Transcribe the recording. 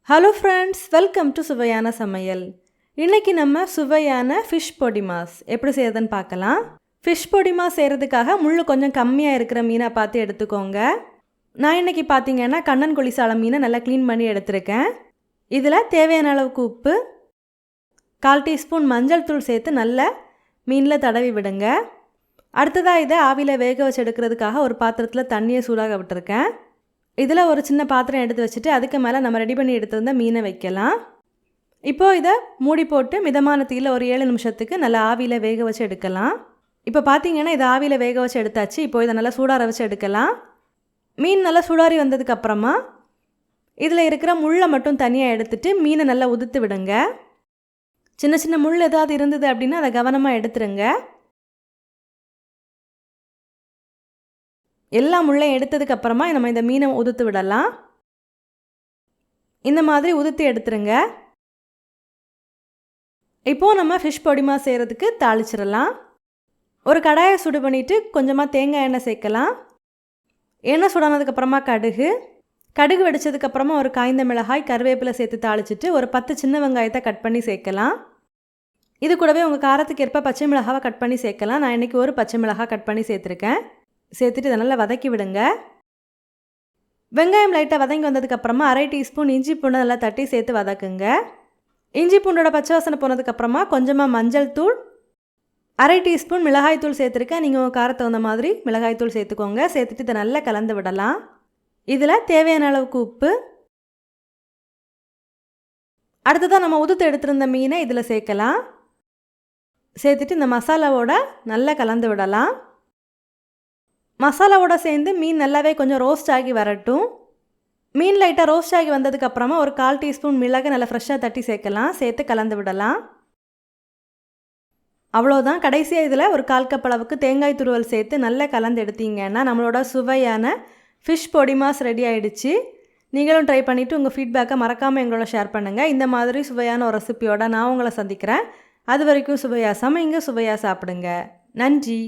Hello friends, welcome to சுவையான சமையல். இன்றைக்கி நம்ம சுவையான ஃபிஷ் பொடி மாஸ் எப்படி செய்யறதுன்னு பார்க்கலாம். ஃபிஷ் பொடி மாஸ் செய்கிறதுக்காக முள் கொஞ்சம் கம்மியாக இருக்கிற மீனை பார்த்து எடுத்துக்கோங்க. நான் இன்றைக்கி பார்த்தீங்கன்னா கண்ணன் கொளிசால மீனை நல்லா க்ளீன் பண்ணி எடுத்திருக்கேன். இதில் தேவையான அளவுக்கு உப்பு, 1/4 டீஸ்பூன் மஞ்சள் தூள் சேர்த்து நல்லா மீனில் தடவி விடுங்க. அடுத்ததாக இதை ஆவியில் வேக வச்சு எடுக்கிறதுக்காக ஒரு பாத்திரத்தில் தண்ணியை சூடாக விட்டுருக்கேன். இதில் ஒரு சின்ன பாத்திரம் எடுத்து வச்சுட்டு அதுக்கு மேலே நம்ம ரெடி பண்ணி எடுத்திருந்த மீனை வைக்கலாம். இப்போது இதை மூடி போட்டு மிதமான தீயில் ஒரு 7 நிமிஷத்துக்கு நல்லா ஆவியில் வேக வச்சு எடுக்கலாம். இப்போ பார்த்தீங்கன்னா இதை ஆவியில் வேக வச்சு எடுத்தாச்சு. இப்போது இதை நல்லா சூடார வச்சு எடுக்கலாம். மீன் நல்லா சூடாரி வந்ததுக்கப்புறமா இதில் இருக்கிற முள்ளை மட்டும் தனியாக எடுத்துகிட்டு மீனை நல்லா உதுத்து விடுங்க. சின்ன சின்ன முள் ஏதாவது இருந்தது அப்படின்னா அதை கவனமாக எடுத்துருங்க. எல்லா முள்ளையும் எடுத்ததுக்கப்புறமா நம்ம இந்த மீனை உதுத்து விடலாம். இந்த மாதிரி உதுத்து எடுத்துருங்க. இப்போது நம்ம ஃபிஷ் பொடி மாஸ் செய்கிறதுக்கு தாளிச்சிடலாம். ஒரு கடாயை சுடு பண்ணிவிட்டு கொஞ்சமாக தேங்காய் எண்ணெய் சேர்க்கலாம். எண்ணெய் சுடானதுக்கப்புறமா கடுகு வெடித்ததுக்கப்புறமா ஒரு காய்ந்த மிளகாய், கருவேப்பிலை சேர்த்து தாளிச்சிட்டு ஒரு 10 சின்ன வெங்காயத்தை கட் பண்ணி சேர்க்கலாம். இது கூடவே உங்கள் காரத்துக்கு ஏற்ப பச்சை மிளகாவை கட் பண்ணி சேர்க்கலாம். நான் இன்றைக்கி ஒரு பச்சை மிளகாய் கட் பண்ணி சேர்த்துருக்கேன். சேர்த்துட்டு இதை நல்லா வதக்கி விடுங்க. வெங்காயம் லைட்டாக வதங்கி வந்ததுக்கப்புறமா 1/2 டீஸ்பூன் இஞ்சி பூண்டை நல்லா தட்டி சேர்த்து வதக்குங்க. இஞ்சி பூண்டோட பச்சை வாசனை போனதுக்கப்புறமா கொஞ்சமாக மஞ்சள் தூள், 1/2 டீஸ்பூன் மிளகாய் தூள் சேர்த்துருக்கேன். நீங்கள் உங்கள் காரத்தை தகுந்த மாதிரி மிளகாய் தூள் சேர்த்துக்கோங்க. சேர்த்துட்டு இதை நல்லா கலந்து விடலாம். இதில் தேவையான அளவுக்கு உப்பு, அடுத்ததான் நம்ம உதுத்து எடுத்துருந்த மீனை இதில் சேர்க்கலாம். சேர்த்துட்டு இந்த மசாலாவோட நல்லா கலந்து விடலாம். மசாலாவோட சேர்ந்து மீன் நல்லாவே கொஞ்சம் ரோஸ்ட் ஆகி வரட்டும். மீன் லைட்டாக ரோஸ்ட் ஆகி வந்ததுக்கப்புறமா ஒரு 1/4 டீஸ்பூன் மிளகு நல்லா ஃப்ரெஷ்ஷாக தட்டி சேர்க்கலாம். சேர்த்து கலந்து விடலாம். அவ்வளோதான். கடைசியாக இதில் ஒரு 1/4 கப் அளவுக்கு தேங்காய் துருவல் சேர்த்து நல்லா கலந்து எடுத்தீங்கன்னா நம்மளோட சுவையான ஃபிஷ் பொடி மாஸ் ரெடி ஆகிடுச்சு. நீங்களும் ட்ரை பண்ணிவிட்டு உங்கள் ஃபீட்பேக்கை மறக்காமல் எங்களோட ஷேர் பண்ணுங்கள். இந்த மாதிரி சுவையான ஒரு ரெசிபியோட நான் உங்களை சந்திக்கிறேன். அது வரைக்கும் சுவையாக சமைங்க, சுவையாக சாப்பிடுங்க. நன்றி.